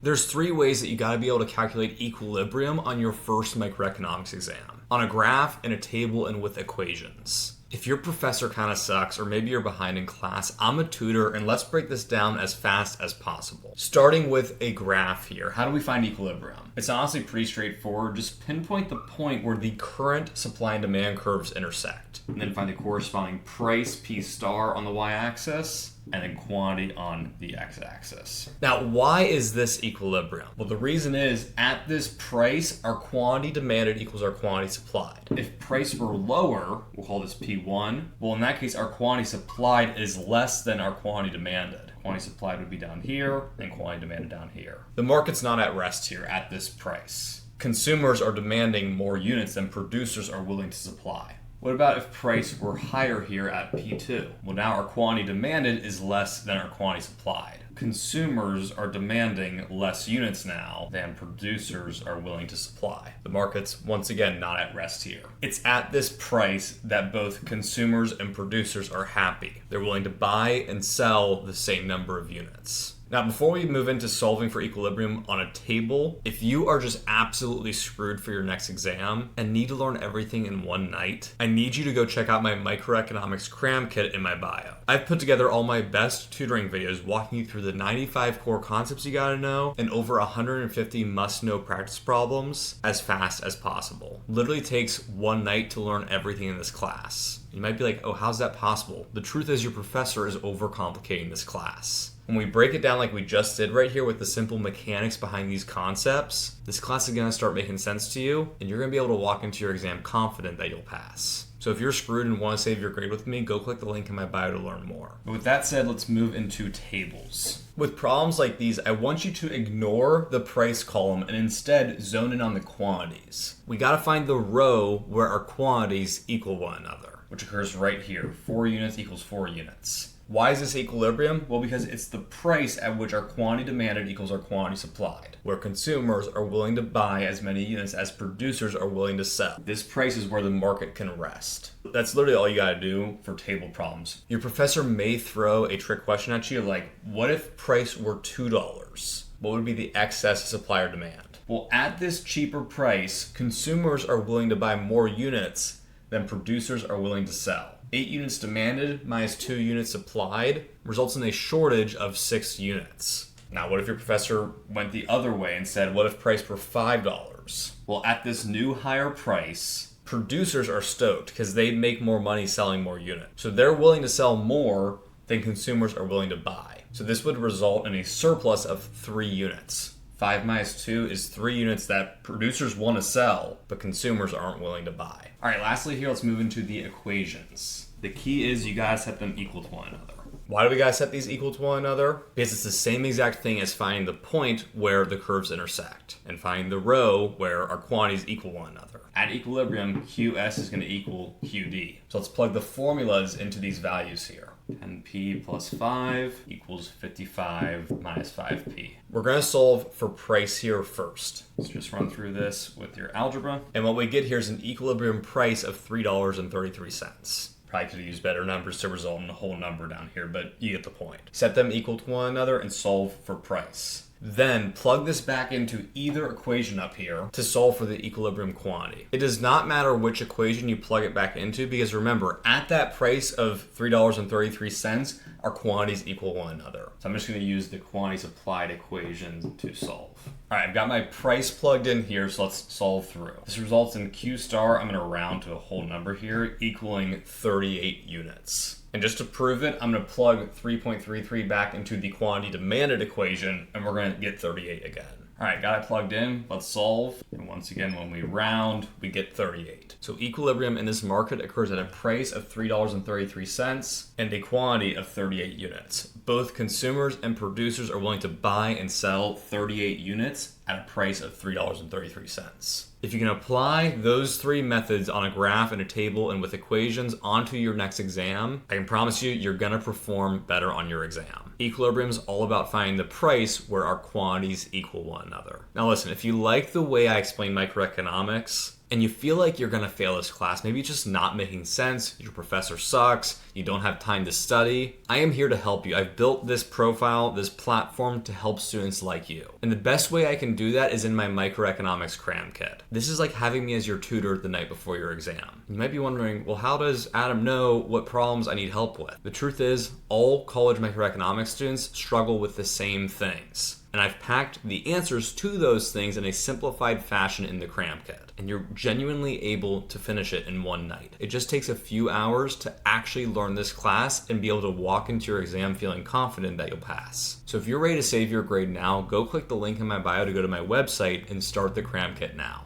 There's three ways that you gotta be able to calculate equilibrium on your first microeconomics exam. On a graph, in a table, and with equations. If your professor kind of sucks, or maybe you're behind in class, I'm a tutor, and let's break this down as fast as possible. Starting with a graph here, how do we find equilibrium? It's honestly pretty straightforward. Just pinpoint the point where the current supply and demand curves intersect, and then find the corresponding price, P star, on the y-axis, and then quantity on the x-axis. Now, why is this equilibrium? Well, the reason is, at this price, our quantity demanded equals our quantity supplied. If price were lower, we'll call this P1, well, in that case, our quantity supplied is less than our quantity demanded. Quantity supplied would be down here, and quantity demanded down here. The market's not at rest here at this price. Consumers are demanding more units than producers are willing to supply. What about if price were higher here at P2? Well, now our quantity demanded is less than our quantity supplied. Consumers are demanding less units now than producers are willing to supply. The market's once again not at rest here. It's at this price that both consumers and producers are happy. They're willing to buy and sell the same number of units. Now, before we move into solving for equilibrium on a table, if you are just absolutely screwed for your next exam and need to learn everything in one night, I need you to go check out my Microeconomics CRAM KIT in my bio. I've put together all my best tutoring videos walking you through the 95 core concepts you gotta know and over 150 must-know practice problems as fast as possible. Literally takes one night to learn everything in this class. You might be like, oh, how's that possible? The truth is your professor is overcomplicating this class. When we break it down like we just did right here with the simple mechanics behind these concepts, this class is gonna start making sense to you, and you're gonna be able to walk into your exam confident that you'll pass. So if you're screwed and want to save your grade with me, go click the link in my bio to learn more. But with that said, let's move into tables. With problems like these, I want you to ignore the price column and instead zone in on the quantities. We gotta find the row where our quantities equal one another, which occurs right here. 4 units equals 4 units. Why is this equilibrium? Well, because it's the price at which our quantity demanded equals our quantity supplied, where consumers are willing to buy as many units as producers are willing to sell. This price is where the market can rest. That's literally all you gotta do for table problems. Your professor may throw a trick question at you like, what if price were $2? What would be the excess supply or demand? Well, at this cheaper price, consumers are willing to buy more units than producers are willing to sell. 8 units demanded minus 2 units supplied results in a shortage of 6 units. Now, what if your professor went the other way and said, what if price were $5? Well, at this new higher price, producers are stoked because they make more money selling more units. So they're willing to sell more than consumers are willing to buy. So this would result in a surplus of 3 units. 5 minus 2 is 3 units that producers want to sell, but consumers aren't willing to buy. All right, lastly here, let's move into the equations. The key is you gotta set them equal to one another. Why do we gotta set these equal to one another? Because it's the same exact thing as finding the point where the curves intersect and finding the row where our quantities equal one another. At equilibrium, QS is gonna equal QD. So let's plug the formulas into these values here. 10p plus 5 equals 55 minus 5p. We're going to solve for price here first. Let's just run through this with your algebra. And what we get here is an equilibrium price of $3.33. Probably could have used better numbers to result in a whole number down here, but you get the point. Set them equal to one another and solve for price. Then plug this back into either equation up here to solve for the equilibrium quantity. It does not matter which equation you plug it back into because remember, at that price of $3.33, our quantities equal one another. So I'm just going to use the quantity supplied equation to solve. All right, I've got my price plugged in here, so let's solve through. This results in Q star, I'm going to round to a whole number here, equaling 38 units. And just to prove it, I'm going to plug 3.33 back into the quantity demanded equation, and we're going to get 38 again. All right, got it plugged in. Let's solve. And once again, when we round, we get 38. So equilibrium in this market occurs at a price of $3.33 and a quantity of 38 units. Both consumers and producers are willing to buy and sell 38 units at a price of $3.33. If you can apply those 3 methods on a graph and a table and with equations onto your next exam, I can promise you, you're gonna perform better on your exam. Equilibrium is all about finding the price where our quantities equal one another. Now listen, if you like the way I explain microeconomics, and you feel like you're gonna fail this class, maybe it's just not making sense, your professor sucks, you don't have time to study, I am here to help you. I've built this profile, this platform to help students like you. And the best way I can do that is in my Microeconomics CRAM Kit. This is like having me as your tutor the night before your exam. You might be wondering, well, how does Adam know what problems I need help with? The truth is, all college microeconomics students struggle with the same things. And I've packed the answers to those things in a simplified fashion in the CRAM Kit. And you're genuinely able to finish it in one night. It just takes a few hours to actually learn this class and be able to walk into your exam feeling confident that you'll pass. So if you're ready to save your grade now, go click the link in my bio to go to my website and start the CRAM Kit now.